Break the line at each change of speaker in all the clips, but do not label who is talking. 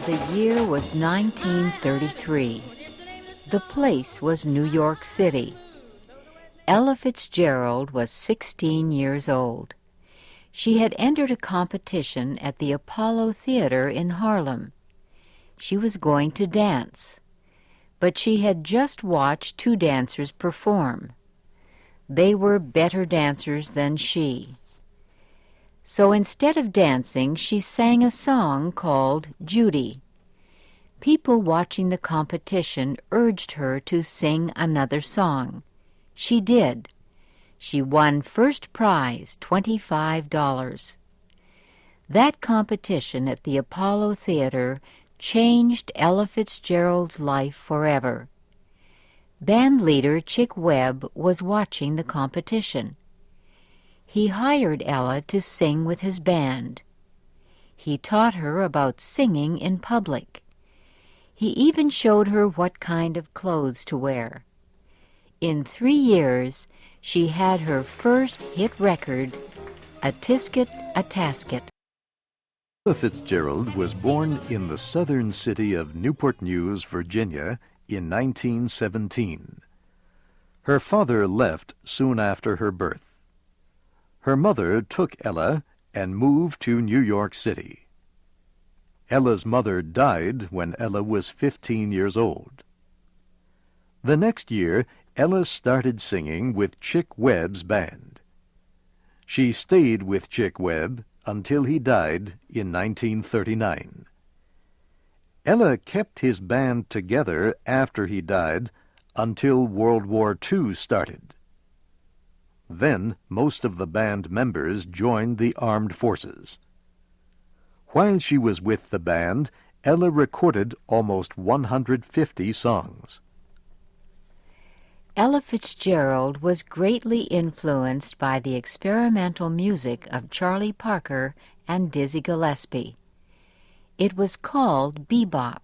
The year was 1933. The place was New York City. Ella Fitzgerald was 16 years old. She had entered a competition at the Apollo Theater in Harlem. She was going to dance, but she had just watched two dancers perform. They were better dancers than she. So instead of dancing, she sang a song called Judy. People watching the competition urged her to sing another song. She did. She won first prize, $25. That competition at the Apollo Theater changed Ella Fitzgerald's life forever. Band leader Chick Webb was watching the competition. He hired Ella to sing with his band. He taught her about singing in public. He even showed her what kind of clothes to wear. In 3 years, she had her first hit record, A Tisket, a Tasket.
Ella Fitzgerald was born in the southern city of Newport News, Virginia, in 1917. Her father left soon after her birth. Her mother took Ella and moved to New York City. Ella's mother died when Ella was 15 years old. The next year, Ella started singing with Chick Webb's band. She stayed with Chick Webb until he died in 1939. Ella kept his band together after he died until World War II started. Then most of the band members joined the armed forces. While she was with the band, Ella recorded almost 150 songs.
Ella Fitzgerald was greatly influenced by the experimental music of Charlie Parker and Dizzy Gillespie. It was called bebop.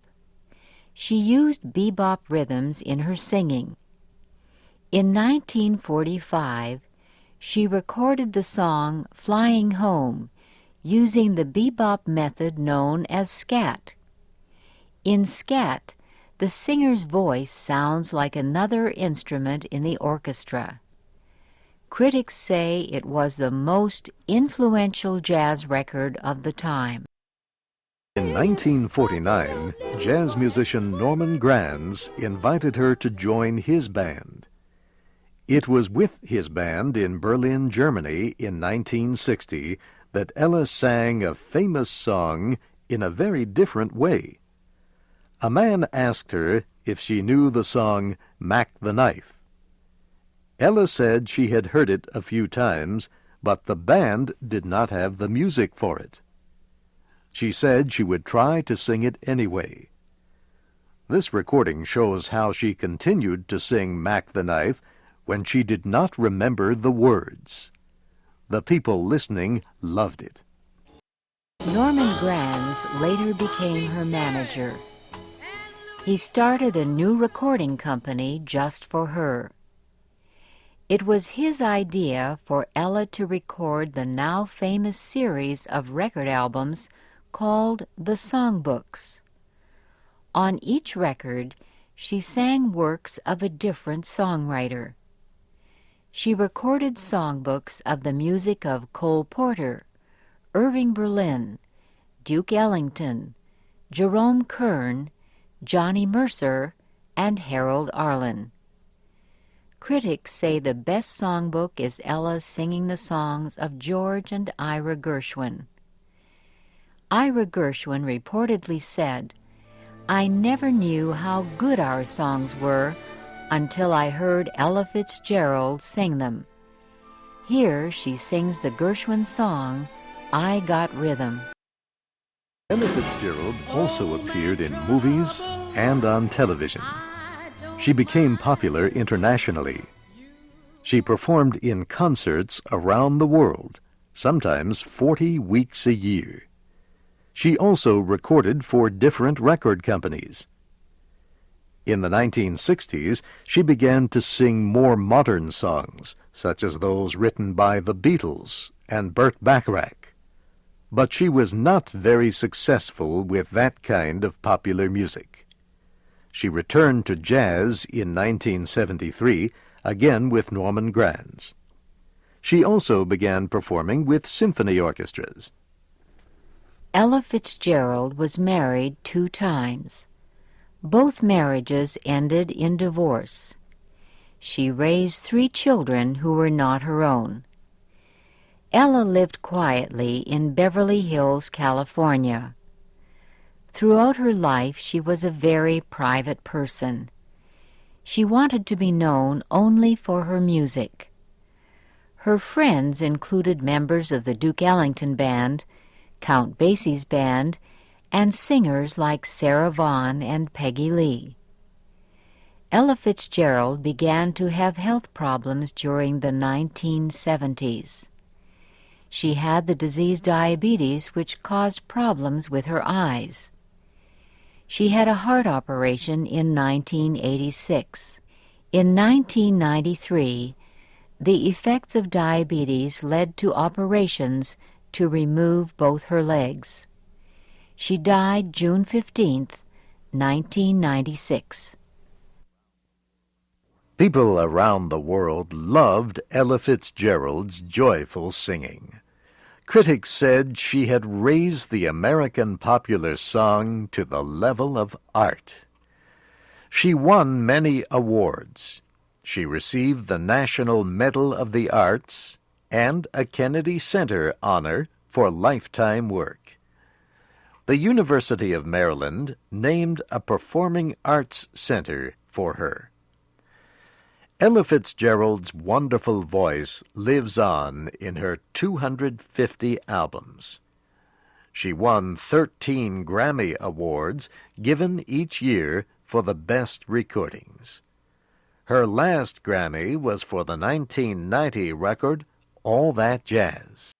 She used bebop rhythms in her singing. In 1945, she recorded the song Flying Home using the bebop method known as scat. In scat, the singer's voice sounds like another instrument in the orchestra. Critics say it was the most influential jazz record of the time.
In 1949, jazz musician Norman Granz invited her to join his band. It was with his band in Berlin, Germany in 1960 that Ella sang a famous song in a very different way. A man asked her if she knew the song Mac the Knife. Ella said she had heard it a few times, but the band did not have the music for it. She said she would try to sing it anyway. This recording shows how she continued to sing Mac the Knife when she did not remember the words. The people listening loved it.
Norman Granz later became her manager. He started a new recording company just for her. It was his idea for Ella to record the now famous series of record albums called the Songbooks. On each record, she sang works of a different songwriter. She recorded songbooks of the music of Cole Porter, Irving Berlin, Duke Ellington, Jerome Kern, Johnny Mercer, and Harold Arlen. Critics say the best songbook is Ella singing the songs of George and Ira Gershwin. Ira Gershwin reportedly said, "I never knew how good our songs were until I heard Ella Fitzgerald sing them. Here she sings the Gershwin song, I Got Rhythm."
Ella Fitzgerald also appeared in movies and on television. She became popular internationally. She performed in concerts around the world, sometimes 40 weeks a year. She also recorded for different record companies. In the 1960s, she began to sing more modern songs, such as those written by the Beatles and Burt Bacharach. But she was not very successful with that kind of popular music. She returned to jazz in 1973, again with Norman Granz. She also began performing with symphony orchestras.
Ella Fitzgerald was married 2 times. Both marriages ended in divorce. She raised 3 children who were not her own. Ella lived quietly in Beverly Hills, California. Throughout her life, she was a very private person. She wanted to be known only for her music. Her friends included members of the Duke Ellington Band, Count Basie's band, and singers like Sarah Vaughan and Peggy Lee. Ella Fitzgerald began to have health problems during the 1970s. She had the disease diabetes, which caused problems with her eyes. She had a heart operation in 1986. In 1993, the effects of diabetes led to operations to remove both her legs. She died June 15, 1996.
People around the world loved Ella Fitzgerald's joyful singing. Critics said she had raised the American popular song to the level of art. She won many awards. She received the National Medal of the Arts and a Kennedy Center honor for lifetime work. The University of Maryland named a Performing Arts Center for her. Ella Fitzgerald's wonderful voice lives on in her 250 albums. She won 13 Grammy Awards, given each year for the best recordings. Her last Grammy was for the 1990 record, All That Jazz.